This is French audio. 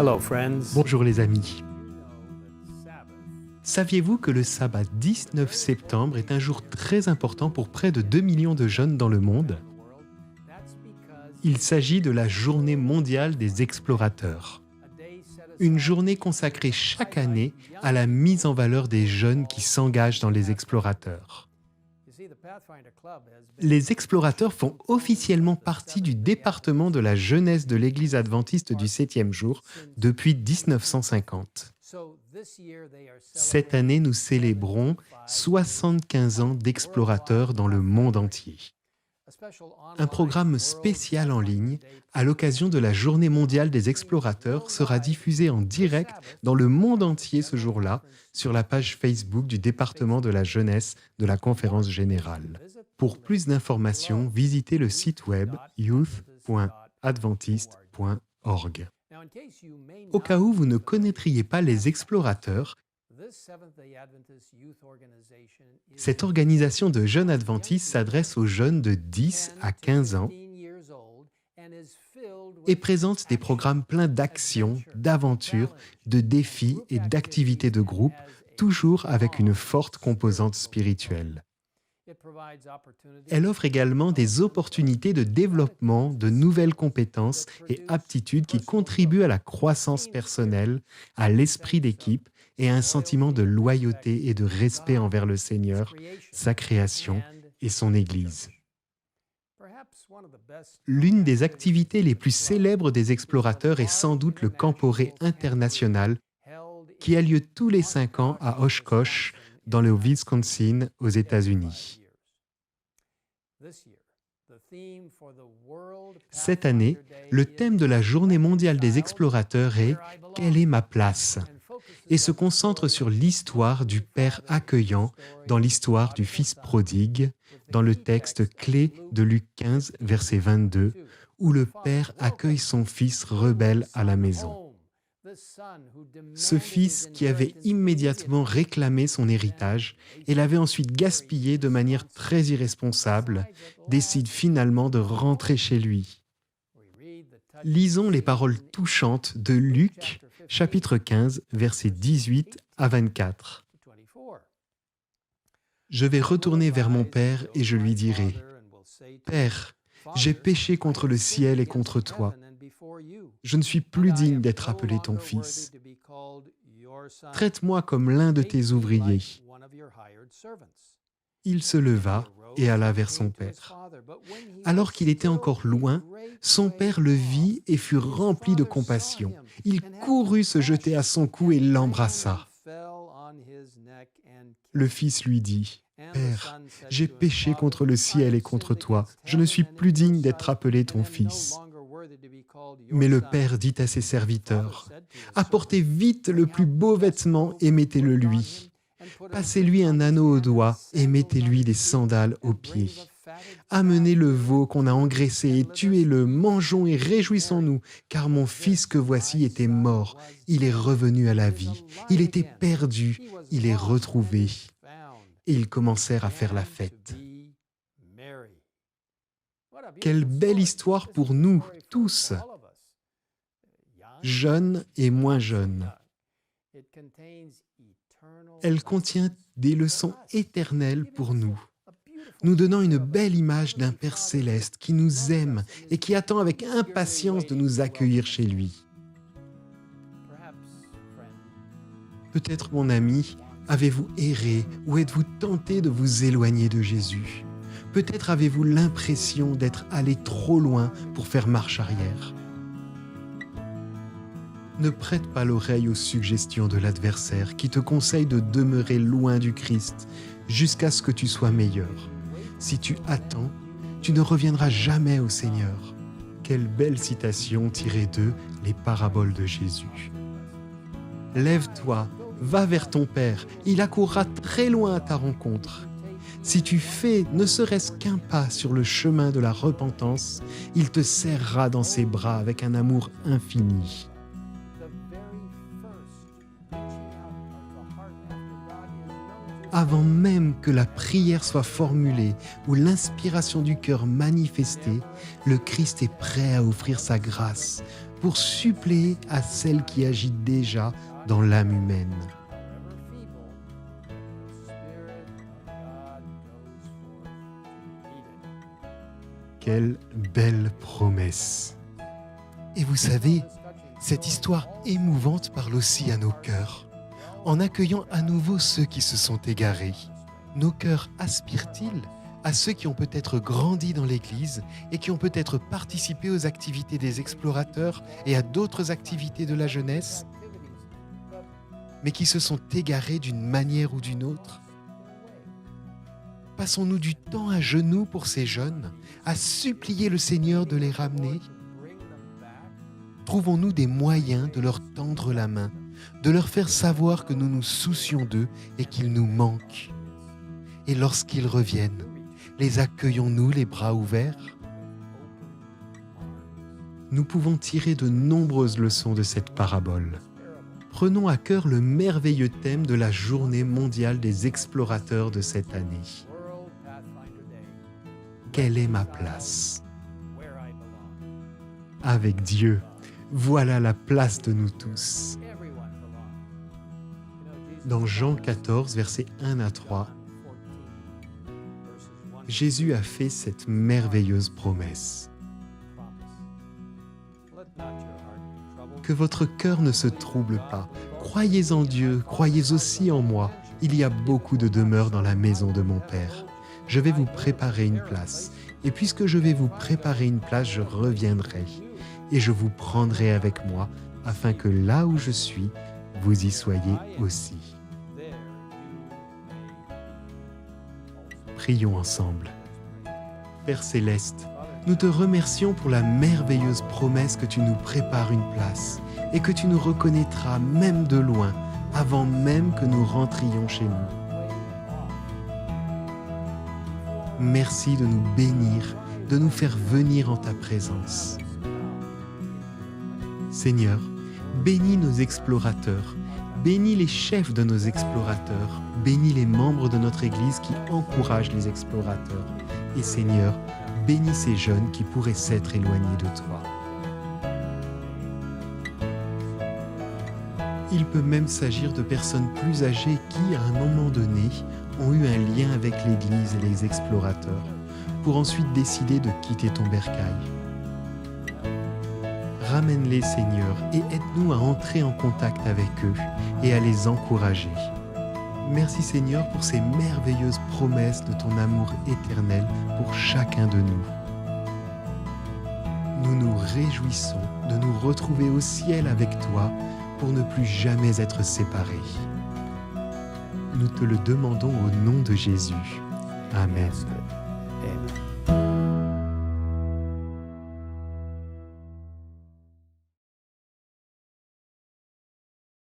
Hello, friends. Bonjour les amis. Saviez-vous que le sabbat 19 septembre est un jour très important pour près de 2 millions de jeunes dans le monde? Il s'agit de la Journée mondiale des explorateurs. Une journée consacrée chaque année à la mise en valeur des jeunes qui s'engagent dans les explorateurs. Les explorateurs font officiellement partie du département de la jeunesse de l'Église adventiste du 7e jour depuis 1950. Cette année, nous célébrons 75 ans d'explorateurs dans le monde entier. Un programme spécial en ligne à l'occasion de la Journée mondiale des explorateurs sera diffusé en direct dans le monde entier ce jour-là sur la page Facebook du département de la jeunesse de la Conférence générale. Pour plus d'informations, visitez le site web youth.adventiste.org. Au cas où vous ne connaîtriez pas les explorateurs, cette organisation de jeunes adventistes s'adresse aux jeunes de 10 à 15 ans et présente des programmes pleins d'actions, d'aventures, de défis et d'activités de groupe, toujours avec une forte composante spirituelle. Elle offre également des opportunités de développement de nouvelles compétences et aptitudes qui contribuent à la croissance personnelle, à l'esprit d'équipe et à un sentiment de loyauté et de respect envers le Seigneur, sa création et son Église. L'une des activités les plus célèbres des explorateurs est sans doute le Camporé international qui a lieu tous les 5 ans à Oshkosh, dans le Wisconsin, aux États-Unis. Cette année, le thème de la Journée mondiale des explorateurs est « Quelle est ma place ?» et se concentre sur l'histoire du Père accueillant dans l'histoire du Fils prodigue, dans le texte clé de Luc 15, verset 22, où le Père accueille son Fils rebelle à la maison. Ce fils qui avait immédiatement réclamé son héritage et l'avait ensuite gaspillé de manière très irresponsable, décide finalement de rentrer chez lui. Lisons les paroles touchantes de Luc, chapitre 15, versets 18 à 24. « Je vais retourner vers mon Père et je lui dirai, « Père, j'ai péché contre le ciel et contre toi. Je ne suis plus digne d'être appelé ton fils. Traite-moi comme l'un de tes ouvriers. » Il se leva et alla vers son père. Alors qu'il était encore loin, son père le vit et fut rempli de compassion. Il courut se jeter à son cou et l'embrassa. Le fils lui dit, « Père, j'ai péché contre le ciel et contre toi. Je ne suis plus digne d'être appelé ton fils. » Mais le père dit à ses serviteurs, « Apportez vite le plus beau vêtement et mettez-le lui. Passez-lui un anneau au doigt et mettez-lui des sandales aux pieds. Amenez le veau qu'on a engraissé et tuez-le, mangeons et réjouissons-nous, car mon fils que voici était mort, il est revenu à la vie. Il était perdu, il est retrouvé. » Et ils commencèrent à faire la fête. Quelle belle histoire pour nous tous, jeunes et moins jeunes. Elle contient des leçons éternelles pour nous, nous donnant une belle image d'un Père céleste qui nous aime et qui attend avec impatience de nous accueillir chez lui. Peut-être, mon ami, avez-vous erré ou êtes-vous tenté de vous éloigner de Jésus? Peut-être avez-vous l'impression d'être allé trop loin pour faire marche arrière. Ne prête pas l'oreille aux suggestions de l'adversaire qui te conseille de demeurer loin du Christ jusqu'à ce que tu sois meilleur. Si tu attends, tu ne reviendras jamais au Seigneur. Quelle belle citation tirée de Les paraboles de Jésus. Lève-toi, va vers ton Père, il accourra très loin à ta rencontre. Si tu fais ne serait-ce qu'un pas sur le chemin de la repentance, il te serrera dans ses bras avec un amour infini. avant même que la prière soit formulée ou l'inspiration du cœur manifestée, le Christ est prêt à offrir sa grâce pour suppléer à celle qui agit déjà dans l'âme humaine. Quelle belle promesse! Et vous savez, cette histoire émouvante parle aussi à nos cœurs. En accueillant à nouveau ceux qui se sont égarés, nos cœurs aspirent-ils à ceux qui ont peut-être grandi dans l'Église et qui ont peut-être participé aux activités des explorateurs et à d'autres activités de la jeunesse, mais qui se sont égarés d'une manière ou d'une autre? Passons-nous du temps à genoux pour ces jeunes, à supplier le Seigneur de les ramener? Trouvons-nous des moyens de leur tendre la main, de leur faire savoir que nous nous soucions d'eux et qu'ils nous manquent? Et lorsqu'ils reviennent, les accueillons-nous les bras ouverts? Nous pouvons tirer de nombreuses leçons de cette parabole. Prenons à cœur le merveilleux thème de la Journée mondiale des explorateurs de cette année. Quelle est ma place? Avec Dieu, voilà la place de nous tous. Dans Jean 14, versets 1 à 3, Jésus a fait cette merveilleuse promesse. Que votre cœur ne se trouble pas. Croyez en Dieu, croyez aussi en moi. Il y a beaucoup de demeures dans la maison de mon Père. Je vais vous préparer une place. Et puisque je vais vous préparer une place, je reviendrai. Et je vous prendrai avec moi, afin que là où je suis, vous y soyez aussi. Prions ensemble. Père Céleste, nous te remercions pour la merveilleuse promesse que tu nous prépares une place et que tu nous reconnaîtras même de loin, avant même que nous rentrions chez nous. Merci de nous bénir, de nous faire venir en ta présence. Seigneur, bénis nos explorateurs, bénis les chefs de nos explorateurs, bénis les membres de notre Église qui encouragent les explorateurs. Et Seigneur, bénis ces jeunes qui pourraient s'être éloignés de toi. Il peut même s'agir de personnes plus âgées qui, à un moment donné, ont eu un lien avec l'Église et les explorateurs, pour ensuite décider de quitter ton bercail. Ramène-les, Seigneur, et aide-nous à entrer en contact avec eux et à les encourager. Merci, Seigneur, pour ces merveilleuses promesses de ton amour éternel pour chacun de nous. Nous nous réjouissons de nous retrouver au ciel avec toi pour ne plus jamais être séparés. Nous te le demandons au nom de Jésus. Amen. Amen.